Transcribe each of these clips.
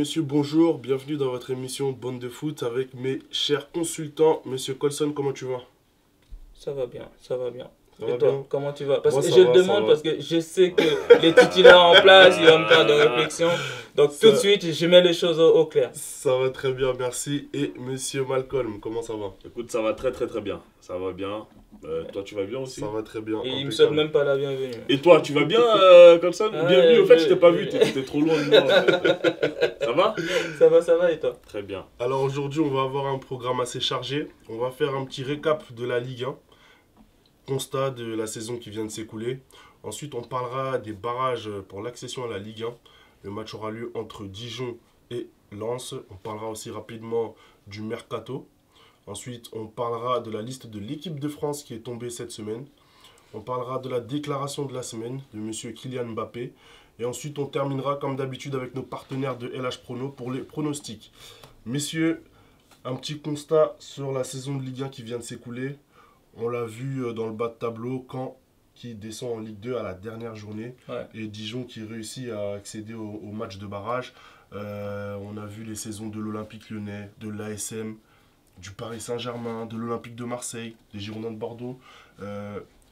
messieurs, bonjour, bienvenue dans votre émission Bande de foot avec mes chers consultants. Monsieur Colson, comment tu vas? Ça va bien, ça va bien. Ça Et va toi, bien? comment tu vas? Parce Moi, que ça je va, le ça demande va. parce que je sais que les titulaires en place, ils vont me faire des réflexions. Donc tout de Ça- suite, je mets les choses au clair. Ça va très bien, merci. Et monsieur Malcolm, comment ça va? Écoute, ça va très bien. Ça va bien. Toi, tu vas bien aussi? Ça va très bien. Et il me impeccable. souhaite même pas la bienvenue. Et toi, tu vas bien, Colson? Ouais, Bienvenue. Au fait, je- je t'ai pas vu. T'étais trop loin de moi. En fait. Ça va? Ça va et toi? Très bien. Alors aujourd'hui, on va avoir un programme assez chargé. On va faire un petit récap de la Ligue 1, constat de la saison qui vient de s'écouler. Ensuite, on parlera des barrages pour l'accession à la Ligue 1. Le match aura lieu entre Dijon et Lens. On parlera aussi rapidement du mercato. Ensuite, on parlera de la liste de l'équipe de France qui est tombée cette semaine. On parlera de la déclaration de la semaine de monsieur Kylian Mbappé. Et ensuite, on terminera comme d'habitude avec nos partenaires de LH Prono pour les pronostics. Messieurs, un petit constat sur la saison de Ligue 1 qui vient de s'écouler. On l'a vu dans le bas de tableau, Caen qui descend en Ligue 2 à la dernière journée. Ouais. Et Dijon qui réussit à accéder au match de barrage. On a vu les saisons de l'Olympique Lyonnais, de l'ASM, du Paris Saint-Germain, de l'Olympique de Marseille, des Girondins de Bordeaux.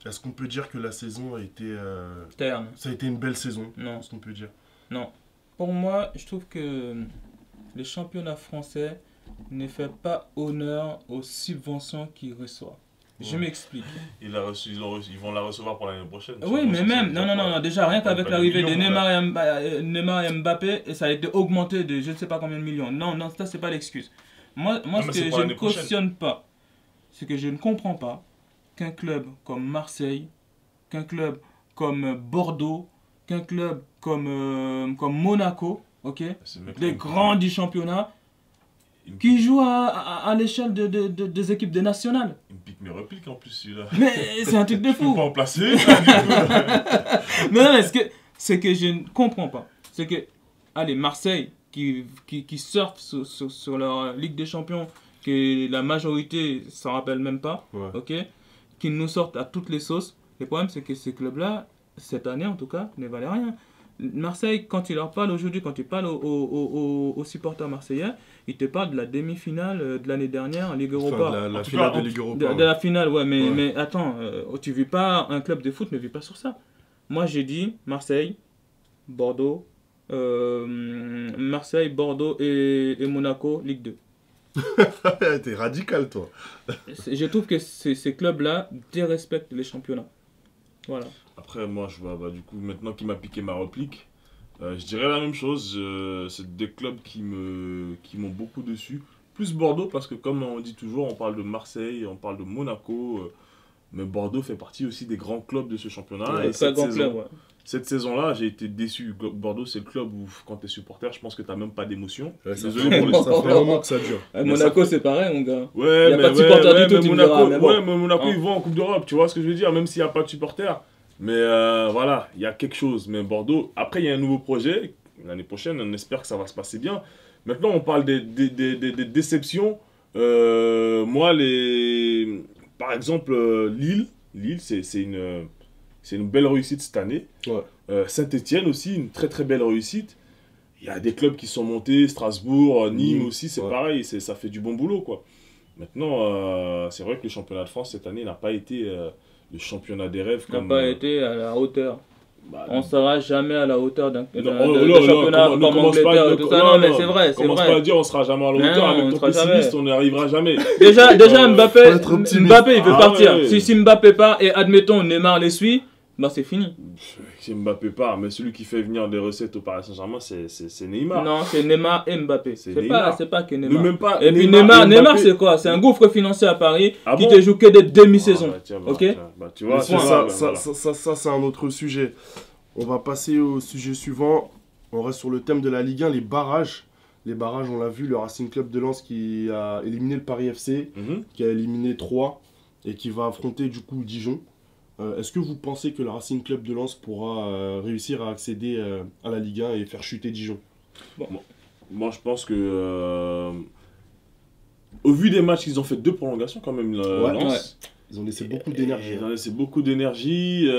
Est-ce qu'on peut dire que la saison a été... Terne. ça a été une belle saison? Non. Est-ce qu'on peut dire? Non. Pour moi, je trouve que le championnat français ne fait pas honneur aux subventions qu'il reçoit. Je Ouais. m'explique. Ils vont la recevoir pour l'année prochaine. Oui, mais même, non, déjà rien qu'avec Pas l'arrivée des de millions, Neymar et Mbappé, et ça a été augmenté de je ne sais pas combien de millions. Non, ça c'est pas l'excuse. Moi mais ce c'est que pour je ne l'année prochaine. cautionne pas, c'est que je ne comprends pas qu'un club comme Marseille, qu'un club comme Bordeaux, qu'un club comme Monaco, ok, C'est le mec des qui- grands du championnat, Il me qui jouent à l'échelle des équipes de nationales. il me pique mes répliques en plus, celui-là. Mais c'est un truc de Je peux fou. pas en placer. là, Mais non, ce que je ne comprends pas, c'est que, allez, Marseille, qui surfe sur leur Ligue des Champions, que la majorité s'en rappelle même pas, Ouais. ok, qui nous sortent à toutes les sauces. Le problème, c'est que ces clubs-là, cette année en tout cas, ne valaient rien. Marseille, quand il leur parle aujourd'hui, quand il parle aux supporters marseillais, il te parle de la demi-finale de l'année dernière en Ligue Europa. Enfin, la En tout finale cas, de Ligue Europa. De la finale, ouais, Ouais. mais attends, tu vis pas, un club de foot ne vit pas sur ça. Moi, j'ai dit Marseille, Bordeaux, Marseille, Bordeaux et Monaco, Ligue 2. T'es radical, toi. Je trouve que ces clubs-là dérespectent les championnats. Voilà. Après, moi, je vois, du coup, maintenant qu'il m'a piqué ma réplique, je dirais la même chose. C'est des clubs qui m'ont beaucoup dessus. Plus Bordeaux, parce que comme on dit toujours, on parle de Marseille, on parle de Monaco. Mais Bordeaux fait partie aussi des grands clubs de ce championnat. Ouais, Et Très grand club, ouais. cette saison-là, j'ai été déçu. Bordeaux, c'est le club où, quand tu es supporter, je pense que tu n'as même pas d'émotion. Ouais, ça, Désolé fait, pour les ça fait un moment que ça dure. Monaco, c'est pareil, mon gars. Ouais, Y a pas de supporters du tout, tu me diras, mais bon. Monaco, Hein. ils vont en Coupe d'Europe, tu vois ce que je veux dire, même s'il n'y a pas de supporters. Mais voilà, il y a quelque chose. Mais Bordeaux, après, il y a un nouveau projet. L'année prochaine, on espère que ça va se passer bien. Maintenant, on parle des déceptions. Moi, par exemple, Lille, c'est une belle réussite cette année. Ouais. Saint-Etienne aussi, une très très belle réussite. Il y a des clubs qui sont montés, Strasbourg, Nîmes aussi, c'est ouais. pareil, ça fait du bon boulot, quoi. Maintenant, c'est vrai que le championnat de France cette année n'a pas été le championnat des rêves. N'a Comme, pas été à la hauteur. bah, On ne sera jamais à la hauteur d'un non, championnat ne comme commence pas- Angleterre ne- et tout ça. non, Non, mais non, c'est vrai, c'est commence vrai. pas à dire on sera jamais à la Mais hauteur, non, on avec ne ton sera pessimiste, jamais. on n'y arrivera jamais. Déjà Mbappé, Faut être optimiste. Mbappé, il veut Ah partir. ouais. Si Mbappé part et admettons Neymar les suit, bah c'est fini. Si Mbappé part, mais celui qui fait venir des recettes au Paris Saint-Germain, c'est Neymar. Non, c'est Neymar et Mbappé. C'est C'est pas Neymar. que Mais Neymar. même pas Et puis Neymar Neymar, Mbappé. c'est quoi? C'est un gouffre financier à Paris Ah qui bon te joue que des demi-saisons. Ah, bah, tiens, Ok. tiens, tu vois, Mais c'est ça, ça. ça, c'est un autre sujet. On va passer au sujet suivant. On reste sur le thème de la Ligue 1, les barrages. Les barrages, on l'a vu, le Racing Club de Lens qui a éliminé le Paris FC, qui a éliminé 3 et qui va affronter du coup Dijon. Est-ce que vous pensez que le Racing Club de Lens pourra réussir à accéder à la Ligue 1 et faire chuter Dijon? Moi, je pense que au vu des matchs, ils ont fait 2 prolongations quand même, Ouais. Lens. Ils ont laissé beaucoup d'énergie. Ils ont laissé beaucoup d'énergie.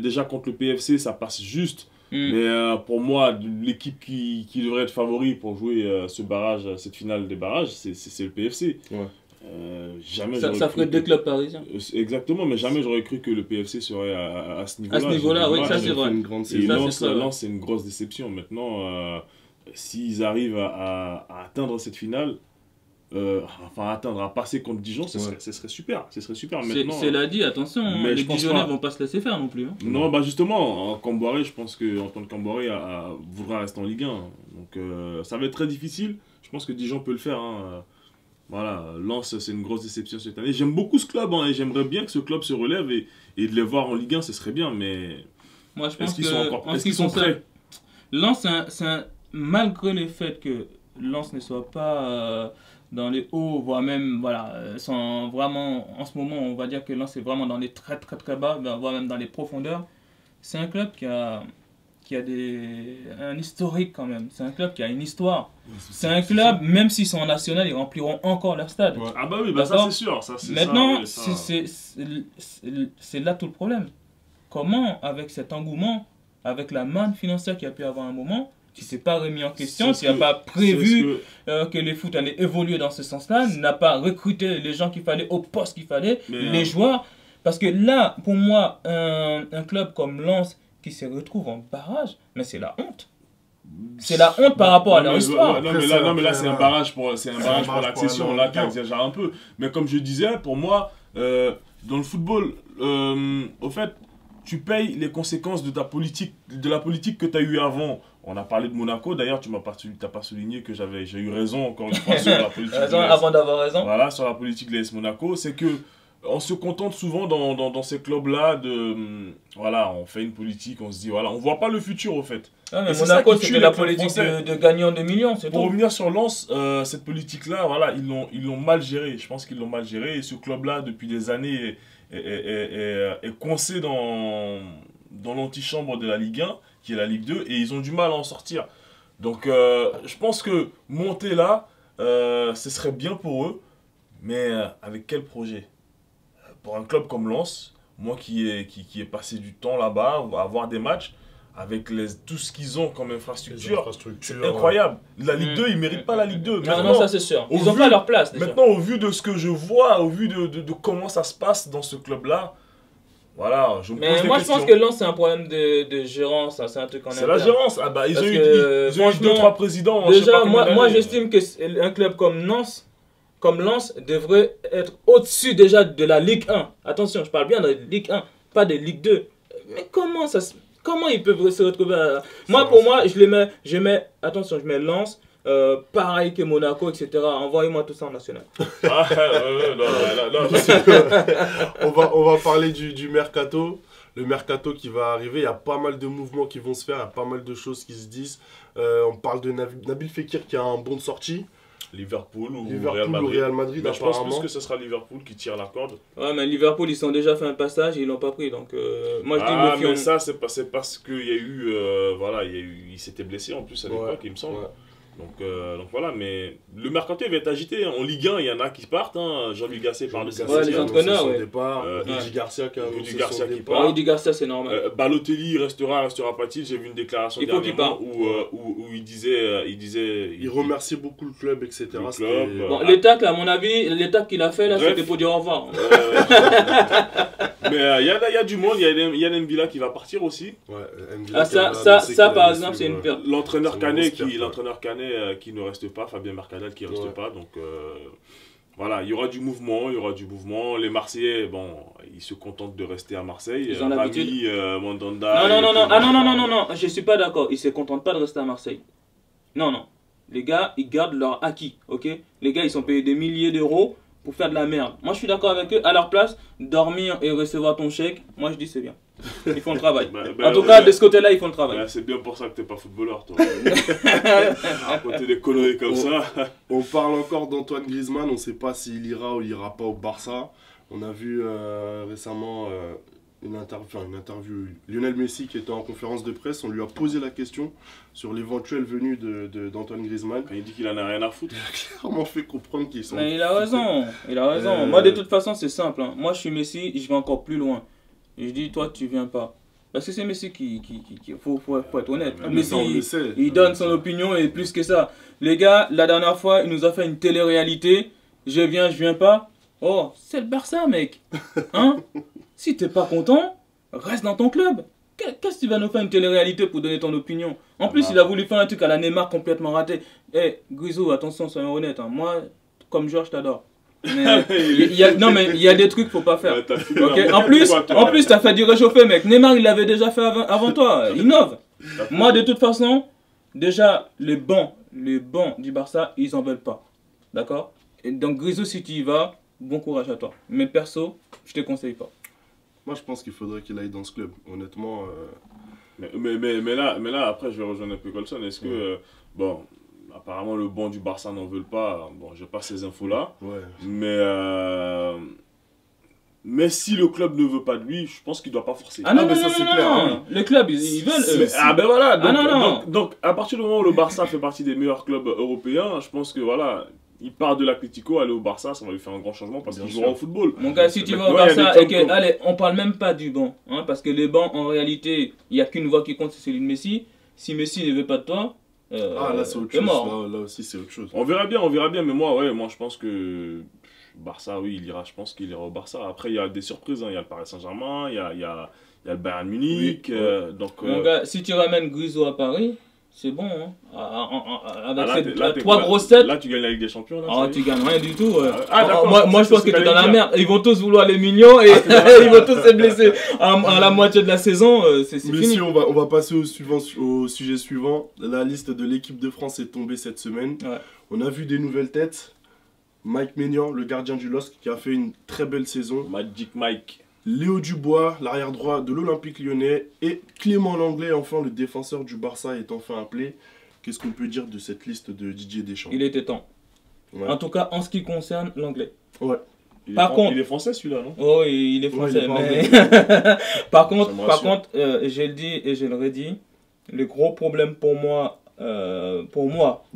Déjà contre le PFC, ça passe juste. Mais pour moi, l'équipe qui devrait être favori pour jouer ce barrage, cette finale des barrages, c'est le PFC. Ouais. Jamais Ça ferait deux clubs parisiens. Exactement, mais jamais j'aurais cru que le PFC serait à ce niveau-là. À ce niveau-là, oui, ça c'est vrai. Une grande Et saison. Lens, c'est une grosse déception. Maintenant, s'ils arrivent à atteindre cette finale, à passer contre Dijon, ce serait super. Ce serait super. Maintenant, c'est l'a dit, attention, mais les je pense Dijonnais pas. vont pas se laisser faire non plus. Hein. Non, bah justement, Camboiré, je pense que Antoine Camboiré voudra rester en Ligue 1. Donc ça va être très difficile. Je pense que Dijon peut le faire. Hein. Voilà, Lens, c'est une grosse déception cette année. J'aime beaucoup ce club et j'aimerais bien que ce club se relève et de les voir en Ligue 1, ce serait bien. Mais moi, je pense est-ce qu'ils sont prêts? Lens, malgré le fait que Lens ne soit pas dans les hauts, voire même, sont vraiment, en ce moment, on va dire que Lens est vraiment dans les très très très bas, voire même dans les profondeurs. C'est un club qui a un historique quand même. C'est un club qui a une histoire. C'est un club, même s'ils sont en national, ils rempliront encore leur stade. Ouais. Ah bah oui, bah ça c'est sûr. Maintenant, c'est là tout le problème. Comment, avec cet engouement, avec la manne financière qu'il y a pu avoir un moment, qui ne s'est pas remis en question, qui n'a pas prévu que les foot allaient évoluer dans ce sens-là, n'a pas recruté les gens qu'il fallait au poste qu'il fallait, les joueurs. Parce que là, pour moi, un club comme Lens qui se retrouve en barrage, mais c'est la honte. C'est la honte par rapport à leur histoire. Non, mais là, c'est un barrage pour l'accession. Là, tu exagères un peu. Mais comme je disais, pour moi, dans le football, au fait, tu payes les conséquences de la politique que tu as eue avant. On a parlé de Monaco. D'ailleurs, tu n'as pas souligné que j'ai eu raison, encore une fois, sur la politique de l'AS. Avant d'avoir raison. Voilà, sur la politique de l'AS Monaco. C'est que on se contente souvent dans ces clubs-là voilà, on fait une politique, on se dit, voilà, on voit pas le futur, au fait. Ah, mais Monaco, c'était la politique de gagnant de millions, c'est tout. Pour revenir sur Lens, cette politique-là, voilà, ils l'ont mal gérée. Je pense qu'ils l'ont mal gérée. Et ce club-là, depuis des années, est coincé dans l'antichambre de la Ligue 1, qui est la Ligue 2, et ils ont du mal à en sortir. Donc, je pense que monter là, ce serait bien pour eux, mais avec quel projet? Pour un club comme Lens, moi qui ai passé du temps là-bas, à voir des matchs, avec tout ce qu'ils ont comme infrastructure, c'est incroyable. La Ligue 2, ils ne méritent pas la Ligue 2. Non, ça c'est sûr. Ils n'ont pas leur place déjà. Maintenant, au vu de ce que je vois, au vu de comment ça se passe dans ce club-là, voilà, je me pose des questions. Moi, je pense que Lens, c'est un problème de gérance, c'est un truc en interne. C'est la gérance. Ah bah, ils ont eu 2-3 présidents. Déjà, moi j'estime qu'un club comme Lens devrait être au-dessus déjà de la Ligue 1. Attention, je parle bien de la Ligue 1, pas de Ligue 2. Mais comment ils peuvent se retrouver pour moi, je mets Lens, pareil que Monaco, etc. Envoyez-moi tout ça en national. On va parler du mercato. Le mercato qui va arriver, il y a pas mal de mouvements qui vont se faire, il y a pas mal de choses qui se disent. On parle de Nabil Fekir qui a un bon de sortie. Liverpool ou Real Madrid, mais je pense plus que ce sera Liverpool qui tire la corde. Ouais, mais Liverpool, ils ont déjà fait un passage et ils l'ont pas pris. Donc, moi, je dis mais ça, c'est parce qu'il y a eu. Il s'était blessé en plus à l'époque, il me semble. Ouais. Donc voilà, mais le mercato va être agité. En Ligue 1, il y en a qui partent. Jean-Louis Gasset parle de les entraîneurs. Rudy Garcia qui part. Rudy Garcia, c'est normal. Balotelli restera pas-t-il? J'ai vu une déclaration dernièrement où il disait. Il remercie beaucoup le club, etc. Bon, les tacles, à mon avis, les tacles qu'il a fait là, c'était pour dire au revoir. Mais il y a du monde. Il y a Mbila qui va partir aussi. Ouais, ça par exemple, c'est une perte. L'entraîneur Canet qui ne reste pas, Fabien Mercadal qui ne reste pas, donc voilà, il y aura du mouvement, les Marseillais, bon, ils se contentent de rester à Marseille, ils ont l'habitude. Mandanda... Non, je suis pas d'accord, ils se contentent pas de rester à Marseille. Non, les gars, ils gardent leur acquis, ok? Les gars, ils sont payés des milliers d'euros pour faire de la merde. Moi, je suis d'accord avec eux, à leur place, dormir et recevoir ton chèque, moi je dis c'est bien. Ils font le travail. En tout cas, de ce côté-là, ils font le travail. C'est bien pour ça que t'es pas footballeur, toi. Quand t'es des conneries comme ça. On parle encore d'Antoine Griezmann. On sait pas s'il ira ou il ira pas au Barça. On a vu récemment une interview. Lionel Messi qui était en conférence de presse. On lui a posé la question sur l'éventuelle venue d'Antoine Griezmann. Quand il dit qu'il en a rien à foutre. Il a clairement fait comprendre qu'ils sont. Mais il a raison. Moi, de toute façon, c'est simple. Moi, je suis Messi. Je vais encore plus loin. Je dis, toi, tu viens pas. Parce que c'est Messi faut être honnête. Mais Messi, ça, on le sait. il donne son opinion et plus que ça. Les gars, la dernière fois, il nous a fait une télé-réalité. Je viens pas. Oh, c'est le Barça, mec. Hein? Si t'es pas content, reste dans ton club. Qu'est-ce que tu vas nous faire une télé-réalité pour donner ton opinion? En plus, il a voulu faire un truc à la Neymar complètement raté. Eh, Grisou, attention, soyons honnêtes. Hein. Moi, comme Georges, t'adore. Mais non, mais il y a des trucs qu'il faut pas faire. Ouais, Ok. En plus, t'as fait du réchauffé, mec. Neymar, il l'avait déjà fait avant toi. Innove. Moi, de toute façon, déjà, les bancs du Barça, ils en veulent pas. D'accord? Et donc, Grisou, si tu y vas, bon courage à toi. Mais perso, je te conseille pas. Moi, je pense qu'il faudrait qu'il aille dans ce club. Honnêtement, Mais là, après, je vais rejoindre un peu Colson. Est-ce que, bon, apparemment, le banc du Barça n'en veut pas. Bon, j'ai pas ces infos-là. ouais. Mais si le club ne veut pas de lui, je pense qu'il doit pas forcer. Ah non, mais non, ça, non, c'est non, clair, non. hein. Les clubs, ils veulent. Ah ben voilà, donc, non. donc, à partir du moment où le Barça fait partie des meilleurs clubs européens, je pense que voilà, il part de l'Atlético, aller au Barça, ça va lui faire un grand changement parce Bien qu'il sûr. jouera au football. Mon gars, si tu vas au Maintenant, il y a Barça, des clubs comme- allez, on parle même pas du banc. Hein, parce que les bancs, en réalité, il n'y a qu'une voix qui compte, c'est celui de Messi. Si Messi ne veut pas de toi, Ah, là, c'est autre t'es chose. mort. Là aussi, c'est autre chose. On verra bien, mais moi je pense que Barça, oui, il ira, je pense qu'il ira au Barça. Après, il y a des surprises, hein. Il y a le Paris Saint-Germain, il y a le Bayern Munich, Oui, ouais. donc... Mon gars, si tu ramènes Grisou à Paris, c'est bon. Hein. Avec là, ces trois grosses têtes, Là, tu gagnes la Ligue des Champions. Là, ah, ça y est. tu gagnes rien du tout. d'accord. Moi, je pense que C'est ce tu es dans la j'allais merde. Ils vont tous vouloir les millions et ils vont tous se blesser à la moitié de la saison. C'est fini. Messieurs, on va passer au sujet suivant. La liste de l'équipe de France est tombée cette semaine. Ouais. On a vu des nouvelles têtes. Mike Maignan, le gardien du LOSC, qui a fait une très belle saison. Magic Mike. Léo Dubois, l'arrière droit de l'Olympique Lyonnais. Et Clément Langlais, enfin le défenseur du Barça, est enfin appelé. Qu'est-ce qu'on peut dire de cette liste de Didier Deschamps? Il était temps. Ouais. En tout cas, en ce qui concerne l'anglais. Ouais. Par contre- Il est français celui-là, non? Oh, il est Ouais, français. il est pas mais... par Ça me rassure. contre, je le dis et je le redis, le gros problème pour moi, De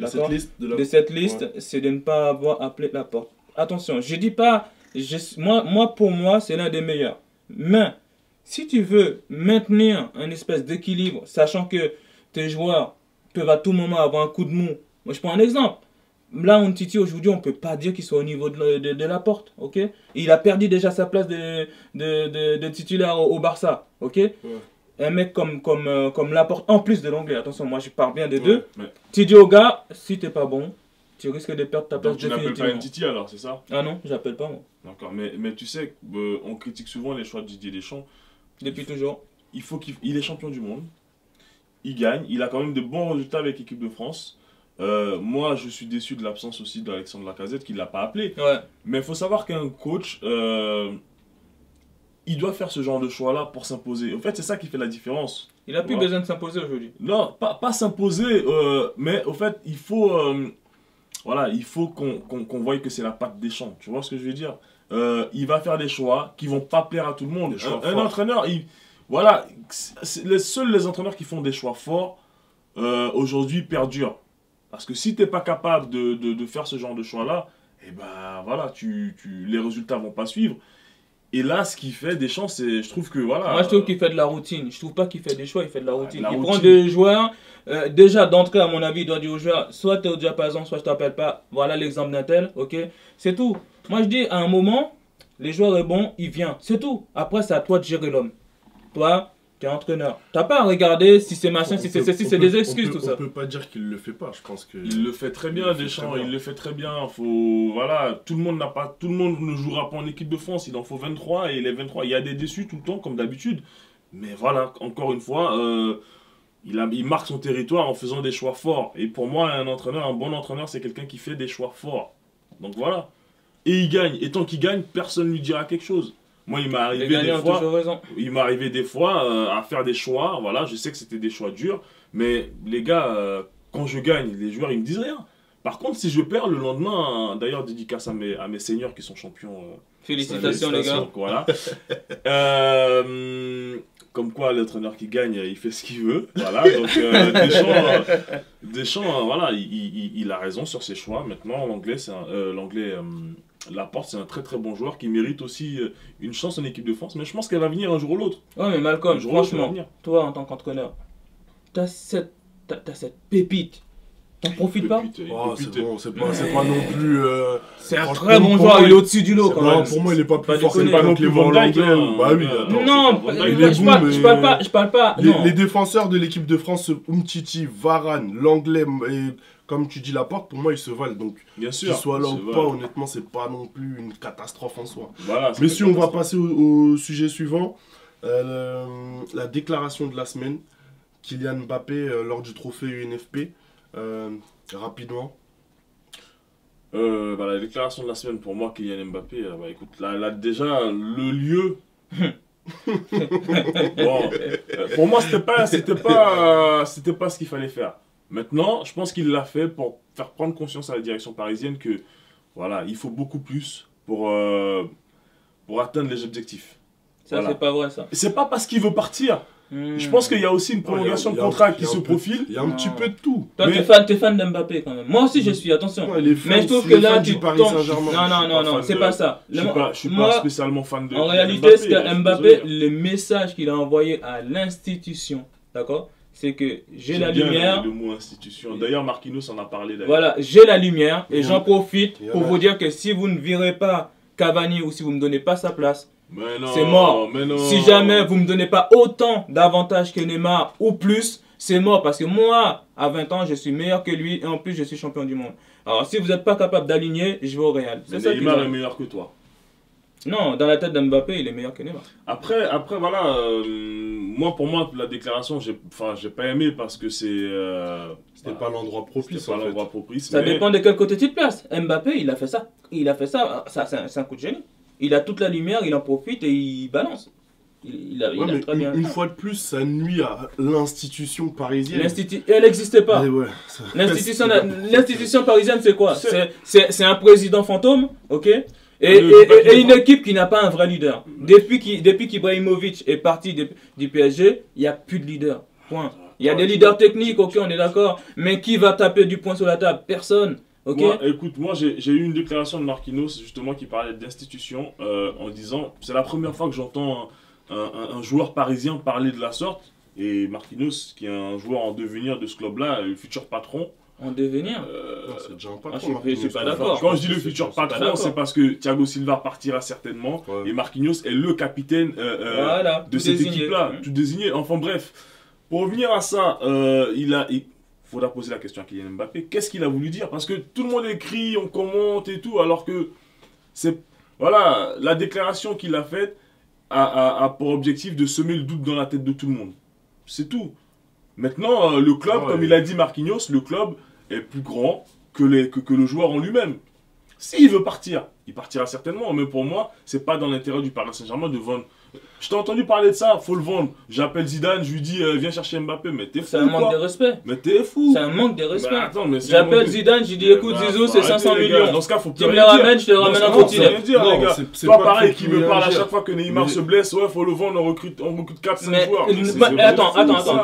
cette d'accord, liste de cette liste, c'est de ne pas avoir appelé Laporte. Attention, je dis pas, moi pour moi, c'est l'un des meilleurs. Mais si tu veux maintenir un espèce d'équilibre, sachant que tes joueurs peuvent à tout moment avoir un coup de mou. Moi, je prends un exemple. Là, Umtiti, aujourd'hui, on ne peut pas dire qu'il soit au niveau de Laporte, ok? Il a perdu déjà sa place de titulaire au Barça, ok? Un mec comme Laporte, en plus de l'anglais, attention, moi je parle bien des deux. Mais Tu dis au gars, si t'es pas bon, tu risques de perdre ta place donc, tu n'appelles pas définitivement. Titi alors, c'est ça? Ah non, j'appelle pas moi, D'accord, mais tu sais, on critique souvent les choix de Didier Deschamps. depuis toujours. Il est champion du monde. Il gagne. Il a quand même de bons résultats avec l'équipe de France. Moi, je suis déçu de l'absence aussi d'Alexandre Lacazette, qui ne l'a pas appelé. Ouais, Mais il faut savoir qu'un coach, il doit faire ce genre de choix-là pour s'imposer. En fait, c'est ça qui fait la différence. il a plus Ouais. besoin de s'imposer aujourd'hui. Non, pas s'imposer, mais au fait, il faut qu'on voie que c'est la patte des champs. Tu vois ce que je veux dire? Il va faire des choix qui vont pas plaire à tout le monde. Des choix Un forts. entraîneur, seuls les entraîneurs qui font des choix forts aujourd'hui perdurent. Parce que si tu n'es pas capable de faire ce genre de choix-là, eh ben voilà, les résultats vont pas suivre. Et là, ce qu'il fait Deschamps, je trouve que voilà. Moi je trouve qu'il fait de la routine. Je trouve pas qu'il fait des choix, il fait de la routine. la Il routine. prend des joueurs. Déjà d'entrée, à mon avis, il doit dire aux joueurs soit tu es au diapason, soit je t'appelle pas. Voilà l'exemple d'un tel, ok? C'est tout. Moi je dis à un moment, les joueurs est bon, il vient. C'est tout. Après, c'est à toi de gérer l'homme. Toi, tu es entraîneur. T'as pas à regarder si c'est machin, si c'est ceci, c'est des excuses tout ça. On peut pas dire qu'il le fait pas, je pense que... Il le fait très Il bien, le fait Deschamps, très bien. il le fait très bien. Voilà, tout le monde ne jouera pas en équipe de France, il en faut 23 et les 23, il y a des déçus tout le temps comme d'habitude. Mais voilà, encore une fois, il marque son territoire en faisant des choix forts. Et pour moi, un bon entraîneur, c'est quelqu'un qui fait des choix forts. Donc voilà. Et il gagne. Et tant qu'il gagne, personne ne lui dira quelque chose. Moi, il m'est Les arrivé des gagnants ont fois. toujours raison. Il m'est arrivé des fois à faire des choix, voilà, je sais que c'était des choix durs, mais les gars, quand je gagne, les joueurs, ils me disent rien. Par contre, si je perds le lendemain, d'ailleurs, dédicace à mes seniors qui sont champions. Félicitations les gars. Voilà. Comme quoi, l'entraîneur qui gagne, il fait ce qu'il veut. Voilà, donc Deschamps, voilà, il a raison sur ses choix. Maintenant, l'anglais, Laporte, c'est un très très bon joueur qui mérite aussi une chance en équipe de France, mais je pense qu'elle va venir un jour ou l'autre. Ouais, mais Malcolm, Un jour ou l'autre, elle va franchement, venir. toi en tant qu'entraîneur, t'as cette pépite. T'en profites pas? Pépite, Oh, pépite. c'est bon, c'est pas non plus. C'est un franchement, très bon pour joueur, moi, il est au-dessus du lot quand Non, même. pour moi, il est pas Pas plus fort que déconner. pas non les plus Van Dijk, anglais. hein. Bah oui, attends. Non, c'est pas Van Dijk. je parle pas. Non. Les défenseurs de l'équipe de France, Umtiti, Varane, l'anglais et comme tu dis Laporte, pour moi ils se valent. Donc Bien qu'il sûr. soit là c'est ou vrai. pas, honnêtement, c'est pas non plus une catastrophe en soi. Voilà, c'est Messieurs, pas on va ça. passer au sujet suivant. La déclaration de la semaine. Kylian Mbappé lors du trophée UNFP. Rapidement. La déclaration de la semaine pour moi, Kylian Mbappé, écoute, là, déjà, le lieu. Bon, pour moi, c'était pas ce qu'il fallait faire. Maintenant, je pense qu'il l'a fait pour faire prendre conscience à la direction parisienne que, voilà, il faut beaucoup plus pour atteindre les objectifs. Ça, Voilà. c'est pas vrai ça. C'est pas parce qu'il veut partir. Hmm. Je pense qu'il y a aussi une prolongation Il de y a un- contrat il y qui a un se peu- profile. Il y a un petit Non. peu de tout. Toi, Mais- t'es fan d'Mbappé quand même. Moi aussi, je suis, attention. Ouais, les fans, Mais je trouve c'est que les là, fans tu du Paris tombes. Saint-Germain. Non, c'est pas ça. Je suis pas Moi, spécialement fan de en de réalité, Mbappé, ce que je suis Mbappé, désolé. le message qu'il a envoyé à l'institution, d'accord, c'est que j'ai la J'aime bien lumière. le mot institution. D'ailleurs, Marquinhos en a parlé d'ailleurs. Voilà, j'ai la lumière et Il y en a- j'en profite il y en pour a- vous dire que si vous ne virez pas Cavani ou si vous ne me donnez pas sa place, Mais non, c'est mort. mais non. si jamais vous ne me donnez pas autant d'avantages que Neymar ou plus, c'est mort parce que moi, à 20 ans, je suis meilleur que lui et en plus, je suis champion du monde. Alors, si vous n'êtes pas capable d'aligner, je vais au Real. Mais C'est ça qui Neymar est m'arrive. meilleur que toi. Non, dans la tête d'Mbappé, il est meilleur que Neymar. Après voilà, pour moi, la déclaration, j'ai pas aimé parce que C'était pas l'endroit propice c'était pas en fait. l'endroit propice. Ça mais- dépend de quel côté tu te places. Mbappé, il a fait ça. C'est un coup de génie. Il a toute la lumière, il en profite et il balance. Il a Ouais, mais très bien. une fois de plus, ça nuit à l'institution parisienne. Elle n'existait pas. Mais ouais, ça- L'institution c'est pas- l'institution parisienne, c'est quoi? C'est- C'est un président fantôme, ok? Le- Et une équipe qui n'a pas un vrai leader. Depuis qu'Ibrahimovic est parti du PSG, il n'y a plus de leader. Point. Il y a des leaders techniques, ok, on est d'accord. Mais qui va taper du poing sur la table? Personne. Ok? Moi, j'ai eu une déclaration de Marquinhos justement qui parlait d'institution en disant c'est la première fois que j'entends un joueur parisien parler de la sorte. Et Marquinhos, qui est un joueur en devenir de ce club-là, le futur patron. En devenir. Non, c'est déjà un patron, je suis Marquinhos. pas d'accord. Quand je dis le C'est- futur c'est- patron, d'accord. c'est parce que Thiago Silva partira certainement Ouais. et Marquinhos est le capitaine Voilà. de tout cette désigné. équipe-là, tout désigné. Enfin bref, pour revenir à ça, il faudra poser la question à Kylian Mbappé. Qu'est-ce qu'il a voulu dire? Parce que tout le monde écrit, on commente et tout, alors que voilà, la déclaration qu'il a faite a pour objectif de semer le doute dans la tête de tout le monde. C'est tout. Maintenant, le club, Ah ouais. comme il a dit Marquinhos, le club est plus grand que le joueur en lui-même. S'il veut partir, il partira certainement. Mais pour moi, c'est pas dans l'intérêt du Paris Saint-Germain de vendre. Je t'ai entendu parler de ça, faut le vendre. J'appelle Zidane, je lui dis viens chercher Mbappé, mais t'es fou. C'est un manque de quoi. respect. Mais t'es fou. C'est un manque de respect. Bah, attends, mais c'est un J'appelle manque de- Zidane, j'ai dit écoute Bah, Zizou, faut c'est arrêter, 500 les gars. millions. Dans ce cas, faut plus Tu me rien le dire. ramènes, je te le Dans ramène ce en cas, faut continent. rien dire, Non, les gars. c'est Toi, pas pareil, qu'il qui faut me rien parle à dire. chaque fois que Neymar Mais- se blesse, ouais, faut le vendre, on recrute 4-5 Mais joueurs. attends.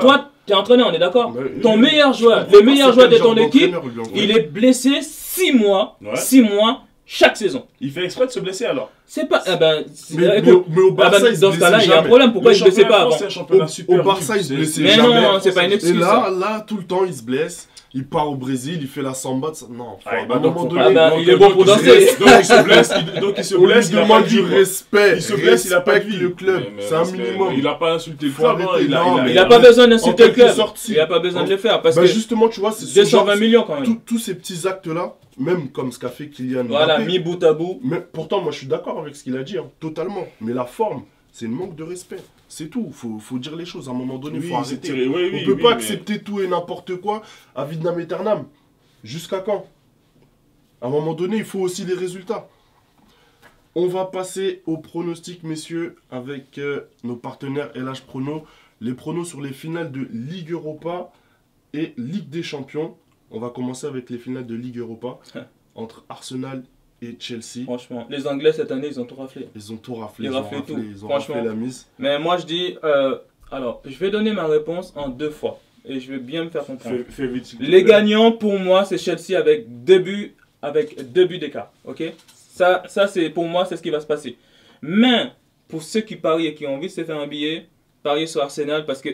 Toi, t'es entraîneur, on est d'accord? Mais- Ton meilleur joueur, Je comprends le pas meilleur c'est joueur de quel ton genre équipe, d'entraîneur lui envoie. il est blessé 6 mois. Ouais. 6 mois chaque saison. Il fait exprès de se blesser alors. C'est pas. Eh ben, Mais au Barça, il se dans ce cas-là, blessait il y a un jamais. problème. Pourquoi il ne blessait pas avant? C'est un championnat super. Au Barça, il libre. se blessait Mais jamais. non, c'est pas une Et excuse. ça. là, tout le temps, il se blesse. Il part au Brésil, il fait la samba. Non, faut- Ah, à bah, un donc, moment faut donné, Ah bah, il est bon pour danser. Donc il se blesse, on lui il a pas demande de du vie, quoi. respect. Il se blesse, il a pas de Respecte vie. le club. Mais C'est un parce que minimum. Il a pas insulté le Faut club. hein, arrêter. Non, mais Il n'a pas besoin d'insulter En le club. quelque sorte, si. Il n'a pas besoin de le faire parce Bah que justement, tu vois, c'est ce 220 genre- millions quand même. tous ces petits actes-là, même comme ce qu'a fait Kylian Voilà, Mbappé. mis bout à bout. Mais pourtant, moi, je suis d'accord avec ce qu'il a dit, hein, totalement. Mais la forme, c'est une manque de respect. C'est tout. Faut dire les choses. À un moment donné, il Oui, faut c'est arrêter. tiré, oui, On oui, peut oui, pas mais- accepter tout et n'importe quoi à vitam aeternam. Jusqu'à quand? À un moment donné, il faut aussi des résultats. On va passer aux pronostics, messieurs, avec nos partenaires LH Prono. Les pronos sur les finales de Ligue Europa et Ligue des Champions. On va commencer avec les finales de Ligue Europa entre Arsenal et Chelsea. Franchement, les Anglais cette année, ils ont tout raflé. Ils ont tout raflé. Ils Ils ont raflent raflé, tout. ils ont Franchement. raflé la mise. Mais moi, je dis. Alors, je vais donner ma réponse en 2 fois. Et je vais bien me faire comprendre. Fais vite. s'il te Les plaît. gagnants, pour moi, c'est Chelsea avec 2 buts d'écart. Ok? Ça c'est pour moi, c'est ce qui va se passer. Mais pour ceux qui parient et qui ont envie de se faire un billet, parier sur Arsenal parce que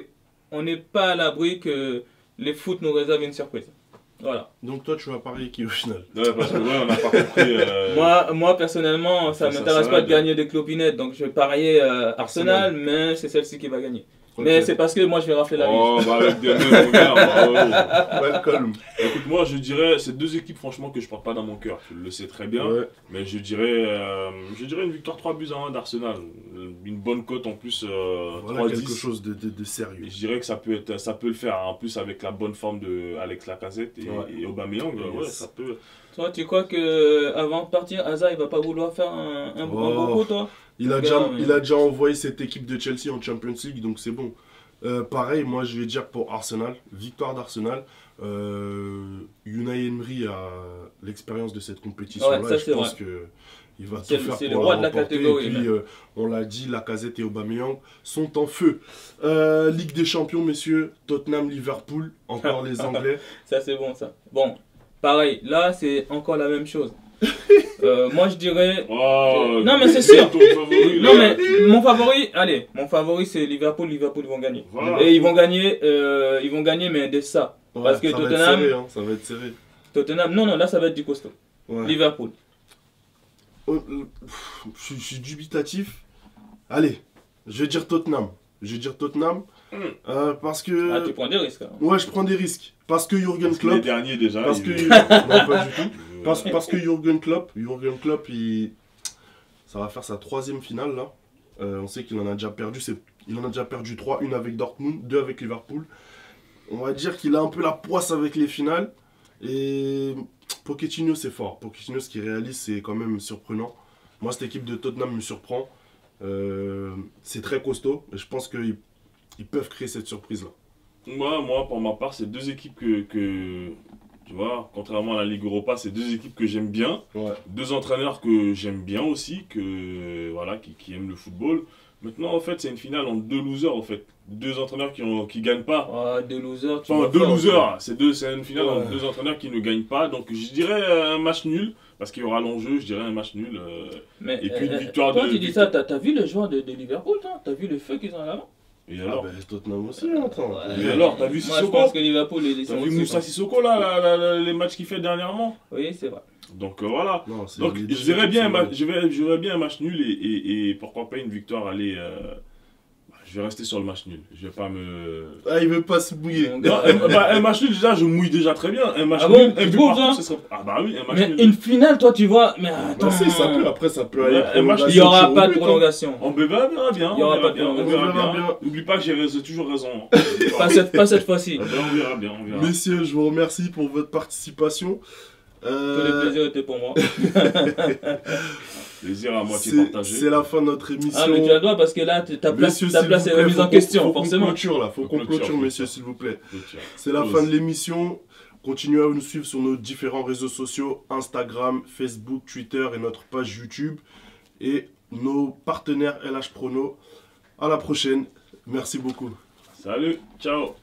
on n'est pas à l'abri que les foot nous réservent une surprise. Voilà. Donc toi, tu vas parier qui au final? Ouais, parce que ouais, on n'a pas compris. Moi personnellement, ça ne m'intéresse pas de gagner des clopinettes, donc je vais parier Arsenal, mais c'est celle-ci qui va gagner. Ok. Mais c'est parce que moi je vais rafler la mise. Oh, bah avec des mains, mon gars. Welcome. Écoute, moi je dirais, c'est deux équipes franchement que je porte pas dans mon cœur. Tu le sais très bien. Ouais. Mais je dirais une victoire 3-1 d'Arsenal. Une bonne cote en plus. Voilà 3-10. quelque chose de sérieux. Et je dirais que ça peut le faire. En plus avec la bonne forme de Alex Lacazette et Aubameyang. Yes. Ouais, ça peut. Toi, tu crois que avant de partir, Hazard il va pas vouloir faire un bon coup, toi? Il a déjà envoyé cette équipe de Chelsea en Champions League, donc c'est bon. Pareil, moi je vais dire pour Arsenal, victoire d'Arsenal. Unai Emery a l'expérience de cette compétition-là. Ouais, ça, et je c'est pense vrai. qu'il va C'est tout faire c'est pour le roi de la remporter. catégorie, Et puis, même. on l'a dit, Lacazette et Aubameyang sont en feu. Ligue des Champions, messieurs, Tottenham, Liverpool, encore les Anglais. Ça c'est bon ça. Bon, pareil, là c'est encore la même chose. Moi je dirais... Oh, Non, mais c'est sûr. ton favori, là. Non mais mon favori c'est Liverpool, Liverpool ils vont gagner. Voilà. Et ils vont gagner mais de ça. Parce que ça va être Tottenham, serré, hein, ça va être serré. non, là ça va être du costaud. Ouais. Liverpool. Je suis dubitatif. Allez, je vais dire Tottenham. Parce que... Ah, tu prends des risques. Hein. Ouais, je prends des risques. Parce que Jürgen Les Klopp... derniers déjà. Parce que... ils- Non, pas du tout. Parce que Jürgen Klopp, ça va faire sa 3e finale là. On sait qu'il en a déjà perdu. Il en a déjà perdu 3, une avec Dortmund, 2 avec Liverpool. On va dire qu'il a un peu la poisse avec les finales. Et Pochettino c'est fort. Pochettino ce qu'il réalise c'est quand même surprenant. Moi cette équipe de Tottenham me surprend. C'est très costaud. Et je pense qu'ils peuvent créer cette surprise là. Moi, pour ma part, c'est deux équipes que tu vois, contrairement à la Ligue Europa, c'est deux équipes que j'aime bien. Ouais. Deux entraîneurs que j'aime bien aussi, voilà, qui aiment le football. Maintenant, en fait, c'est une finale entre deux losers, en fait. Deux entraîneurs qui gagnent pas. Ah, deux losers. tu Enfin, vas deux fort. losers. C'est une finale entre Ouais. deux entraîneurs qui ne gagnent pas. Donc, je dirais un match nul. Parce qu'il y aura l'enjeu, je dirais un match nul. Mais, Et puis une victoire toi, de- tu dis ça, t'as vu les joueurs de Liverpool, toi? T'as vu le feu qu'ils ont à l'avant? Et Ah alors ben Tottenham aussi, hein, attends. Et alors, t'as vu Moi, je Sissoko? pense que Liverpool, ils T'as sont vu au-dessus, Moussa quoi. Sissoko, là, les matchs qu'il fait dernièrement? Oui, c'est vrai. Donc, voilà. Non, c'est Donc les deux je verrais équipes bien, sont- je verrais bien un match nul et pourquoi pas une victoire. Allez, je vais rester sur le match nul. Je vais pas me. Ah, il veut pas se mouiller. Mon Non, gars. un match nul déjà, je mouille déjà très bien. Un match Ah nul, bon, un tu but trouves partout, ça ce serait. Ah bah oui, un match Mais nul. une finale, toi, tu vois. Mais attends. Bah si, ça peut, après ça peut aller. Ouais, un match, Il n'y aura prolongation, pas de tir au but, hein. prolongation. On verra bien. Il y aura on pas verra de bien. On prolongation. verra On verra bien. N'oublie pas que j'ai toujours raison. Pas cette fois-ci. Ah ben, on verra bien. On verra. Messieurs, je vous remercie pour votre participation. Tous les plaisirs étaient pour moi. Plaisir à moitié C'est partagé. c'est la fin de notre émission. Ah, mais tu as le droit parce que là, ta place Messieurs, est s'il vous plaît, remise en faut question, qu'on forcément. clôture là, faut Faut qu'on clôture, clôture, faut messieurs, clôture. s'il vous plaît. Tiens. C'est la Pause. fin de l'émission. Continuez à nous suivre sur nos différents réseaux sociaux, Instagram, Facebook, Twitter et notre page YouTube. Et nos partenaires LH Prono. À la prochaine. Merci beaucoup. Salut, ciao.